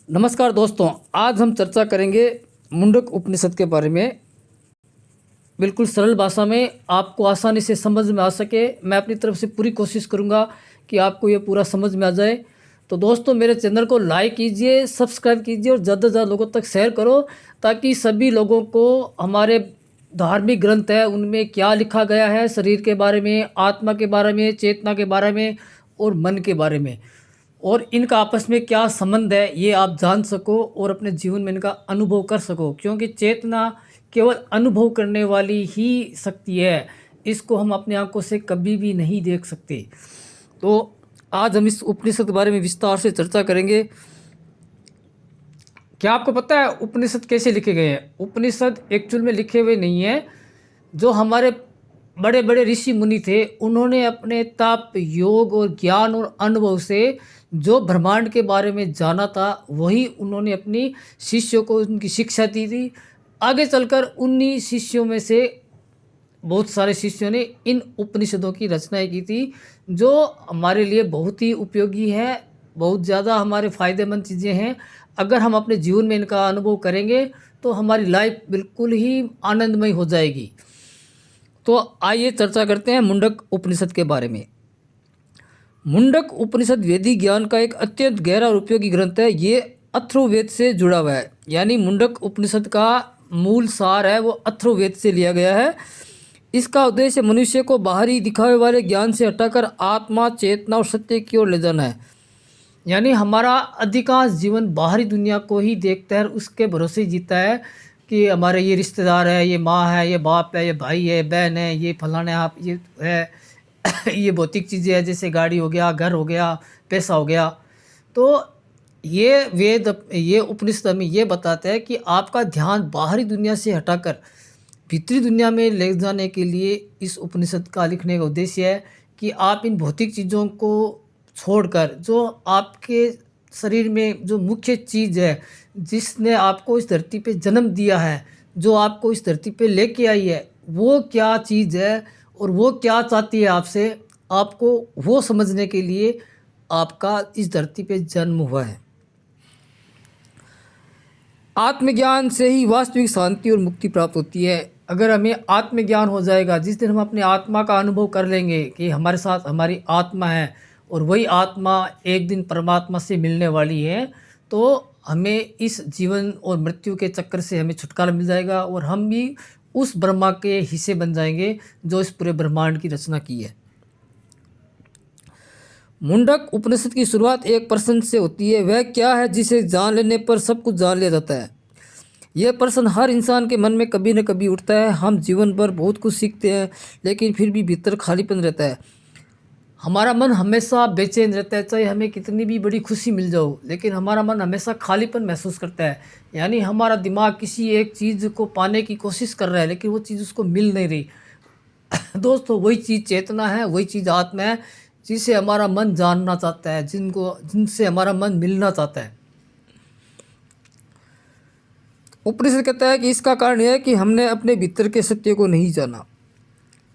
नमस्कार दोस्तों, आज हम चर्चा करेंगे मुंडक उपनिषद के बारे में। बिल्कुल सरल भाषा में आपको आसानी से समझ में आ सके। मैं अपनी तरफ से पूरी कोशिश करूंगा कि आपको ये पूरा समझ में आ जाए। तो दोस्तों, मेरे चैनल को लाइक कीजिए, सब्सक्राइब कीजिए और ज़्यादा से ज़्यादा लोगों तक शेयर करो, ताकि सभी लोगों को हमारे धार्मिक ग्रंथ है उनमें क्या लिखा गया है, शरीर के बारे में, आत्मा के बारे में, चेतना के बारे में और मन के बारे में, और इनका आपस में क्या संबंध है, ये आप जान सको और अपने जीवन में इनका अनुभव कर सको। क्योंकि चेतना केवल अनुभव करने वाली ही शक्ति है, इसको हम अपनी आंखों से कभी भी नहीं देख सकते। तो आज हम इस उपनिषद के बारे में विस्तार से चर्चा करेंगे। क्या आपको पता है उपनिषद कैसे लिखे गए हैं? उपनिषद एक्चुअल में लिखे हुए नहीं हैं। जो हमारे बड़े बड़े ऋषि मुनि थे, उन्होंने अपने तप, योग और ज्ञान और अनुभव से जो ब्रह्मांड के बारे में जाना था, वही उन्होंने अपनी शिष्यों को उनकी शिक्षा दी थी। आगे चलकर उन्हीं शिष्यों में से बहुत सारे शिष्यों ने इन उपनिषदों की रचनाएं की थी, जो हमारे लिए बहुत ही उपयोगी है, बहुत ज़्यादा हमारे फ़ायदेमंद चीज़ें हैं। अगर हम अपने जीवन में इनका अनुभव करेंगे तो हमारी लाइफ बिल्कुल ही आनंदमय हो जाएगी। तो आइए चर्चा करते हैं मुंडक उपनिषद के बारे में। मुंडक उपनिषद वैदिक ज्ञान का एक अत्यंत गहरा और उपयोगी ग्रंथ है। ये अथर्ववेद से जुड़ा हुआ है, यानी मुंडक उपनिषद का मूल सार है वो अथर्ववेद से लिया गया है। इसका उद्देश्य मनुष्य को बाहरी दिखावे वाले ज्ञान से हटाकर आत्मा, चेतना और सत्य की ओर ले जाना है। यानी हमारा अधिकांश जीवन बाहरी दुनिया को ही देखता है, उसके भरोसे ही जीता है कि हमारे ये रिश्तेदार है, ये माँ है, ये बाप है, ये भाई है, बहन है, ये फलाने आप ये है ये भौतिक चीज़ें हैं, जैसे गाड़ी हो गया, घर हो गया, पैसा हो गया। तो ये वेद, ये उपनिषद हमें ये बताते हैं कि आपका ध्यान बाहरी दुनिया से हटाकर भीतरी दुनिया में ले जाने के लिए इस उपनिषद का लिखने का उद्देश्य है कि आप इन भौतिक चीज़ों को छोड़कर, जो आपके शरीर में जो मुख्य चीज़ है, जिसने आपको इस धरती पे जन्म दिया है, जो आपको इस धरती पे लेके आई है, वो क्या चीज़ है और वो क्या चाहती है आपसे, आपको वो समझने के लिए आपका इस धरती पे जन्म हुआ है। आत्मज्ञान से ही वास्तविक शांति और मुक्ति प्राप्त होती है। अगर हमें आत्मज्ञान हो जाएगा, जिस दिन हम अपने आत्मा का अनुभव कर लेंगे कि हमारे साथ हमारी आत्मा है और वही आत्मा एक दिन परमात्मा से मिलने वाली है, तो हमें इस जीवन और मृत्यु के चक्कर से हमें छुटकारा मिल जाएगा और हम भी उस ब्रह्मा के हिस्से बन जाएंगे जो इस पूरे ब्रह्मांड की रचना की है। मुंडक उपनिषद की शुरुआत एक प्रश्न से होती है, वह क्या है जिसे जान लेने पर सब कुछ जान लिया जाता है। यह प्रश्न हर इंसान के मन में कभी न कभी उठता है। हम जीवन भर बहुत कुछ सीखते हैं, लेकिन फिर भी भीतर खालीपन रहता है। हमारा मन हमेशा बेचैन रहता है, चाहे हमें कितनी भी बड़ी खुशी मिल जाओ, लेकिन हमारा मन हमेशा खालीपन महसूस करता है। यानी हमारा दिमाग किसी एक चीज़ को पाने की कोशिश कर रहा है, लेकिन वो चीज़ उसको मिल नहीं रही। दोस्तों, वही चीज़ चेतना है, वही चीज़ आत्मा है, जिसे हमारा मन जानना चाहता है, जिनसे हमारा मन मिलना चाहता है। उपनिषद कहता है कि इसका कारण यह है कि हमने अपने भीतर के सत्य को नहीं जाना।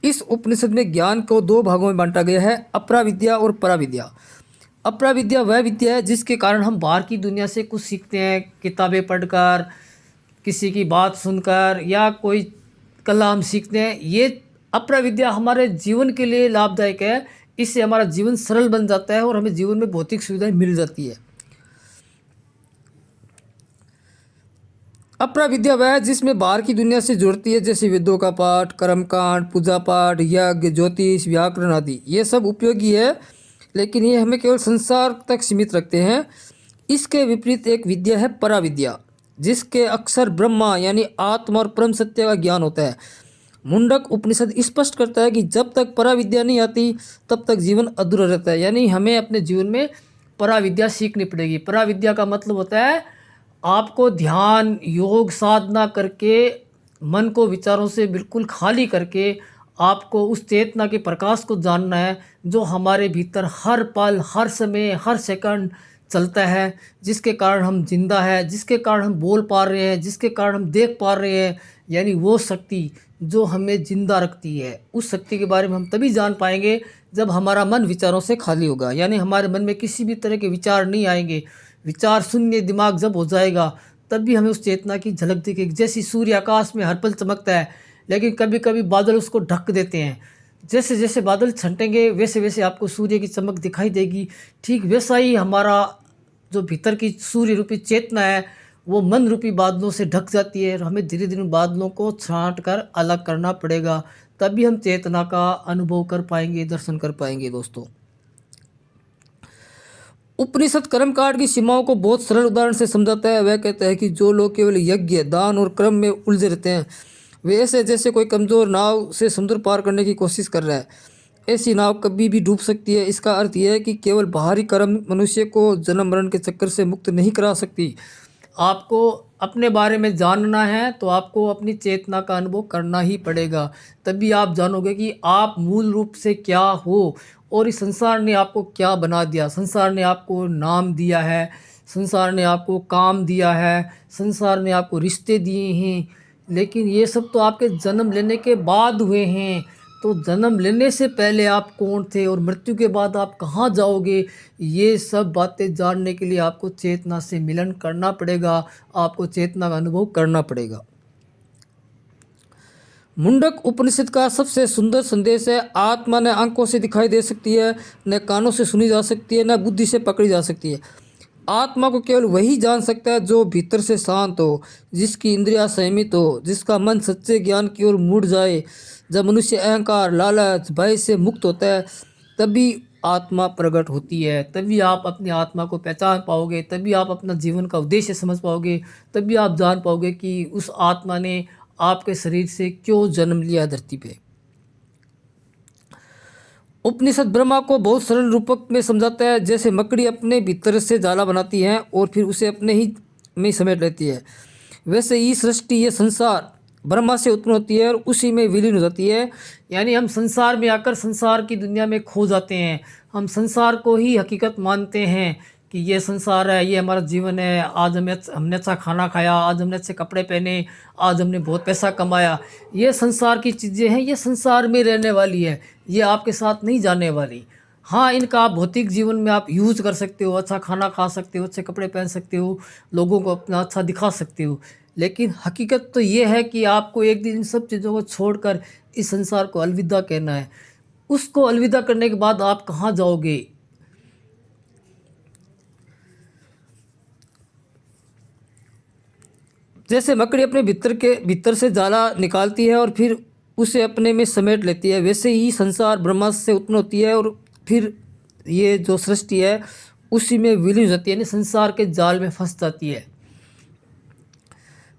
इस उपनिषद में ज्ञान को दो भागों में बांटा गया है, अपराविद्या और पराविद्या। अपराविद्या वह विद्या है जिसके कारण हम बाहर की दुनिया से कुछ सीखते हैं, किताबें पढ़कर, किसी की बात सुनकर, या कोई कला हम सीखते हैं। ये अपराविद्या हमारे जीवन के लिए लाभदायक है, इससे हमारा जीवन सरल बन जाता है और हमें जीवन में भौतिक सुविधाएं मिल जाती है। अपराविद्या वह है जिसमें बाहर की दुनिया से जुड़ती है, जैसे वेदों का पाठ, कर्मकांड, पूजा पाठ, यज्ञ, ज्योतिष, व्याकरण आदि। ये सब उपयोगी है, लेकिन ये हमें केवल संसार तक सीमित रखते हैं। इसके विपरीत एक विद्या है पराविद्या, जिसके अक्षर ब्रह्मा यानी आत्मा और परम सत्य का ज्ञान होता है। मुंडक उपनिषद स्पष्ट करता है कि जब तक पराविद्या नहीं आती, तब तक जीवन अधूरा रहता है। यानी हमें अपने जीवन में पराविद्या सीखनी पड़ेगी। पराविद्या का मतलब होता है आपको ध्यान, योग, साधना करके, मन को विचारों से बिल्कुल खाली करके आपको उस चेतना के प्रकाश को जानना है, जो हमारे भीतर हर पल, हर समय, हर सेकंड चलता है, जिसके कारण हम जिंदा है, जिसके कारण हम बोल पा रहे हैं, जिसके कारण हम देख पा रहे हैं। यानी वो शक्ति जो हमें जिंदा रखती है, उस शक्ति के बारे में हम तभी जान पाएंगे जब हमारा मन विचारों से खाली होगा। यानी हमारे मन में किसी भी तरह के विचार नहीं आएंगे। विचार शून्य दिमाग जब हो जाएगा, तब भी हमें उस चेतना की झलक दिखेगी। जैसे सूर्य आकाश में हर पल चमकता है, लेकिन कभी कभी बादल उसको ढक देते हैं। जैसे जैसे बादल छंटेंगे वैसे वैसे आपको सूर्य की चमक दिखाई देगी। ठीक वैसा ही हमारा जो भीतर की सूर्य रूपी चेतना है, वो मन रूपी बादलों से ढक जाती है, और हमें धीरे धीरे उन बादलों को छांट कर अलग करना पड़ेगा। तभी हम चेतना का अनुभव कर पाएंगे, दर्शन कर पाएंगे दोस्तों। उपनिषद कर्मकांड की सीमाओं को बहुत सरल उदाहरण से समझाता है। वह कहता है कि जो लोग केवल यज्ञ, दान और कर्म में उलझे रहते हैं, वे ऐसे जैसे कोई कमजोर नाव से समुद्र पार करने की कोशिश कर रहा है। ऐसी नाव कभी भी डूब सकती है। इसका अर्थ यह है कि केवल बाहरी कर्म मनुष्य को जन्म मरण के चक्कर से मुक्त नहीं करा सकती। आपको अपने बारे में जानना है तो आपको अपनी चेतना का अनुभव करना ही पड़ेगा। तभी आप जानोगे कि आप मूल रूप से क्या हो, और इस संसार ने आपको क्या बना दिया। संसार ने आपको नाम दिया है, संसार ने आपको काम दिया है, संसार ने आपको रिश्ते दिए हैं, लेकिन ये सब तो आपके जन्म लेने के बाद हुए हैं। तो जन्म लेने से पहले आप कौन थे और मृत्यु के बाद आप कहाँ जाओगे, ये सब बातें जानने के लिए आपको चेतना से मिलन करना पड़ेगा, आपको चेतना का अनुभव करना पड़ेगा। मुंडक उपनिषद का सबसे सुंदर संदेश है, आत्मा न आंखों से दिखाई दे सकती है, न कानों से सुनी जा सकती है, न बुद्धि से पकड़ी जा सकती है। आत्मा को केवल वही जान सकता है जो भीतर से शांत हो, जिसकी इंद्रियां संयमित हो, जिसका मन सच्चे ज्ञान की ओर मुड़ जाए। जब मनुष्य अहंकार, लालच, भय से मुक्त होता है, तभी आत्मा प्रकट होती है। तभी आप अपनी आत्मा को पहचान पाओगे, तभी आप अपना जीवन का उद्देश्य समझ पाओगे, तभी आप जान पाओगे कि उस आत्मा ने आपके शरीर से क्यों जन्म लिया धरती पे। उपनिषद ब्रह्मा को बहुत सरल रूपक में समझाता है। जैसे मकड़ी अपने भीतर से जाला बनाती है और फिर उसे अपने ही में समेट लेती है, वैसे ही सृष्टि, ये संसार ब्रह्मा से उत्पन्न होती है और उसी में विलीन हो जाती है। यानी हम संसार में आकर संसार की दुनिया में खो जाते हैं। हम संसार को ही हकीकत मानते हैं कि ये संसार है, ये हमारा जीवन है। आज हमने अच्छा खाना खाया, आज हमने अच्छे कपड़े पहने, आज हमने बहुत पैसा कमाया। ये संसार की चीज़ें हैं, ये संसार में रहने वाली है, ये आपके साथ नहीं जाने वाली। हाँ, इनका आप भौतिक जीवन में आप यूज़ कर सकते हो, अच्छा खाना खा सकते हो, अच्छे कपड़े पहन सकते हो, लोगों को अपना अच्छा दिखा सकते हो, लेकिन हकीकत तो ये है कि आपको एक दिन इन सब चीज़ों को छोड़कर इस संसार को अलविदा कहना है। उसको अलविदा करने के बाद आप कहाँ जाओगे? जैसे मकड़ी अपने भीतर से जाला निकालती है और फिर उसे अपने में समेट लेती है, वैसे ही संसार ब्रह्मा से उत्पन्न होती है और फिर ये जो सृष्टि है उसी में विलीन हो जाती है, यानी संसार के जाल में फंस जाती है।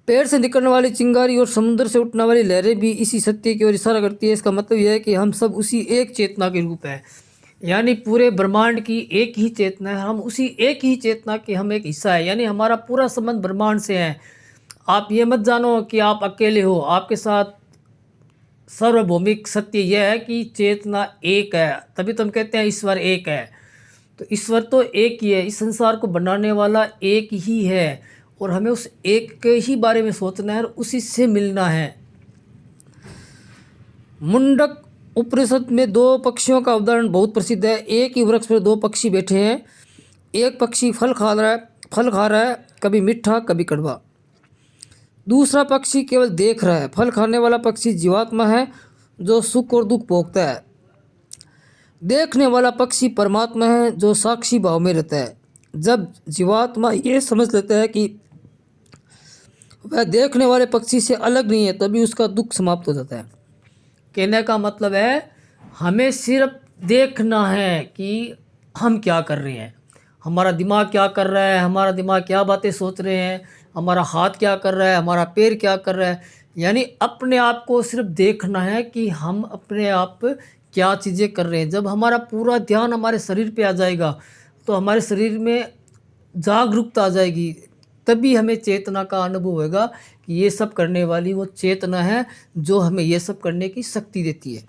पेड़ से निकलने वाली चिंगारी और समुद्र से उठने वाली लहरें भी इसी सत्य की ओर इशारा करती है। इसका मतलब यह है कि हम सब उसी एक चेतना के रूप हैं, यानी पूरे ब्रह्मांड की एक ही चेतना है। हम उसी एक ही चेतना के हम एक हिस्सा है, यानी हमारा पूरा संबंध ब्रह्मांड से है। आप ये मत जानो कि आप अकेले हो, आपके साथ सार्वभौमिक सत्य यह है कि चेतना एक है। तभी तो हम कहते हैं ईश्वर एक है। तो ईश्वर तो एक ही है, इस संसार को बनाने वाला एक ही है, और हमें उस एक के ही बारे में सोचना है और उसी से मिलना है। मुंडक उपनिषद में दो पक्षियों का उदाहरण बहुत प्रसिद्ध है। एक ही वृक्ष पर दो पक्षी बैठे हैं। एक पक्षी फल खा रहा है, कभी मीठा कभी कड़वा। दूसरा पक्षी केवल देख रहा है। फल खाने वाला पक्षी जीवात्मा है जो सुख और दुख भोगता है। देखने वाला पक्षी परमात्मा है जो साक्षी भाव में रहता है। जब जीवात्मा ये समझ लेता है कि वह देखने वाले पक्षी से अलग नहीं है, तभी उसका दुख समाप्त हो जाता है। कहने का मतलब है हमें सिर्फ देखना है कि हम क्या कर रहे हैं, हमारा दिमाग क्या कर रहा है, हमारा दिमाग क्या बातें सोच रहे हैं, हमारा हाथ क्या कर रहा है, हमारा पैर क्या कर रहा है। यानी अपने आप को सिर्फ देखना है कि हम अपने आप क्या चीज़ें कर रहे हैं। जब हमारा पूरा ध्यान हमारे शरीर पे आ जाएगा तो हमारे शरीर में जागरूकता आ जाएगी, तभी हमें चेतना का अनुभव होगा कि ये सब करने वाली वो चेतना है जो हमें ये सब करने की शक्ति देती है।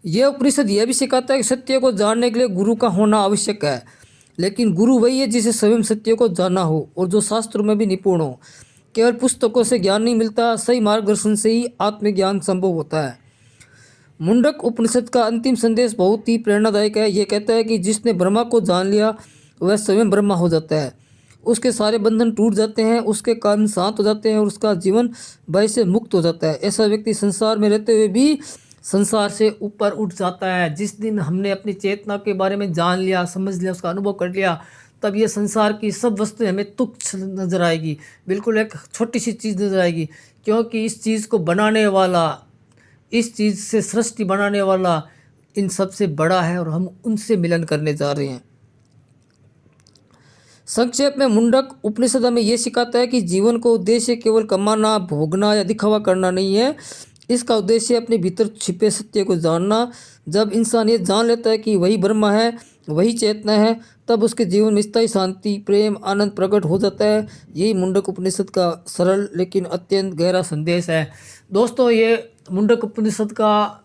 यह उपनिषद यह भी सिखाता है कि सत्य को जानने के लिए गुरु का होना आवश्यक है, लेकिन गुरु वही है जिसे स्वयं सत्य को जाना हो और जो शास्त्रों में भी निपुण हो। केवल पुस्तकों से ज्ञान नहीं मिलता, सही मार्गदर्शन से ही आत्मज्ञान संभव होता है। मुंडक उपनिषद का अंतिम संदेश बहुत ही प्रेरणादायक है। यह कहता है कि जिसने ब्रह्मा को जान लिया वह स्वयं ब्रह्मा हो जाता है। उसके सारे बंधन टूट जाते हैं, उसके कर्म शांत हो जाते हैं और उसका जीवन भय से मुक्त हो जाता है। ऐसा व्यक्ति संसार में रहते हुए भी संसार से ऊपर उठ जाता है। जिस दिन हमने अपनी चेतना के बारे में जान लिया, समझ लिया, उसका अनुभव कर लिया, तब ये संसार की सब वस्तुएं हमें तुच्छ नज़र आएगी, बिल्कुल एक छोटी सी चीज़ नज़र आएगी। क्योंकि इस चीज़ को बनाने वाला, इस चीज़ से सृष्टि बनाने वाला इन सबसे बड़ा है और हम उनसे मिलन करने जा रहे हैं। संक्षेप में मुंडक उपनिषद हमें ये सिखाता है कि जीवन को उद्देश्य केवल कमाना, भोगना या दिखावा करना नहीं है। इसका उद्देश्य अपने भीतर छिपे सत्य को जानना। जब इंसान ये जान लेता है कि वही ब्रह्म है, वही चेतना है, तब उसके जीवन में स्थायी शांति, प्रेम, आनंद प्रकट हो जाता है। यही मुंडक उपनिषद का सरल लेकिन अत्यंत गहरा संदेश है। दोस्तों, ये मुंडक उपनिषद का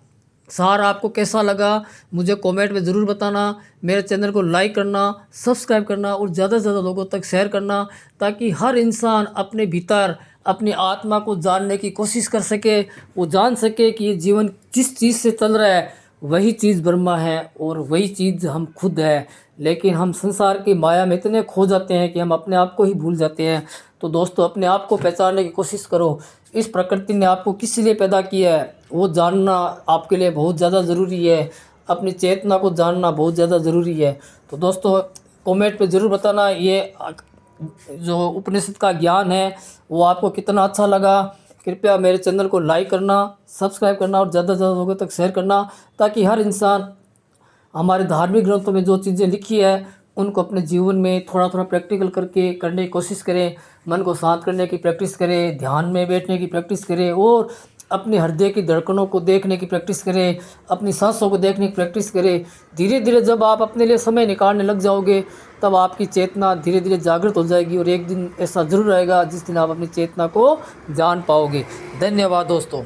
सार आपको कैसा लगा मुझे कमेंट में ज़रूर बताना। मेरे चैनल को लाइक करना, सब्सक्राइब करना और ज़्यादा से ज़्यादा लोगों तक शेयर करना, ताकि हर इंसान अपने भीतर अपनी आत्मा को जानने की कोशिश कर सके। वो जान सके कि ये जीवन जिस चीज़ से चल रहा है वही चीज़ ब्रह्मा है और वही चीज़ हम खुद है। लेकिन हम संसार की माया में इतने खो जाते हैं कि हम अपने आप को ही भूल जाते हैं। तो दोस्तों, अपने आप को पहचानने की कोशिश करो। इस प्रकृति ने आपको किस लिए पैदा किया है वो जानना आपके लिए बहुत ज़्यादा ज़रूरी है। अपनी चेतना को जानना बहुत ज़्यादा ज़रूरी है। तो दोस्तों, कमेंट पे ज़रूर बताना ये जो उपनिषद का ज्ञान है वो आपको कितना अच्छा लगा। कृपया मेरे चैनल को लाइक करना, सब्सक्राइब करना और ज़्यादा से ज़्यादा लोगों तक शेयर करना, ताकि हर इंसान हमारे धार्मिक ग्रंथों में जो चीज़ें लिखी है उनको अपने जीवन में थोड़ा थोड़ा प्रैक्टिकल करके करने की कोशिश करें। मन को शांत करने की प्रैक्टिस करें, ध्यान में बैठने की प्रैक्टिस करें और अपने हृदय की धड़कनों को देखने की प्रैक्टिस करें, अपनी सांसों को देखने की प्रैक्टिस करें। धीरे धीरे जब आप अपने लिए समय निकालने लग जाओगे तब आपकी चेतना धीरे धीरे जागृत हो जाएगी और एक दिन ऐसा ज़रूर आएगा जिस दिन आप अपनी चेतना को जान पाओगे। धन्यवाद दोस्तों।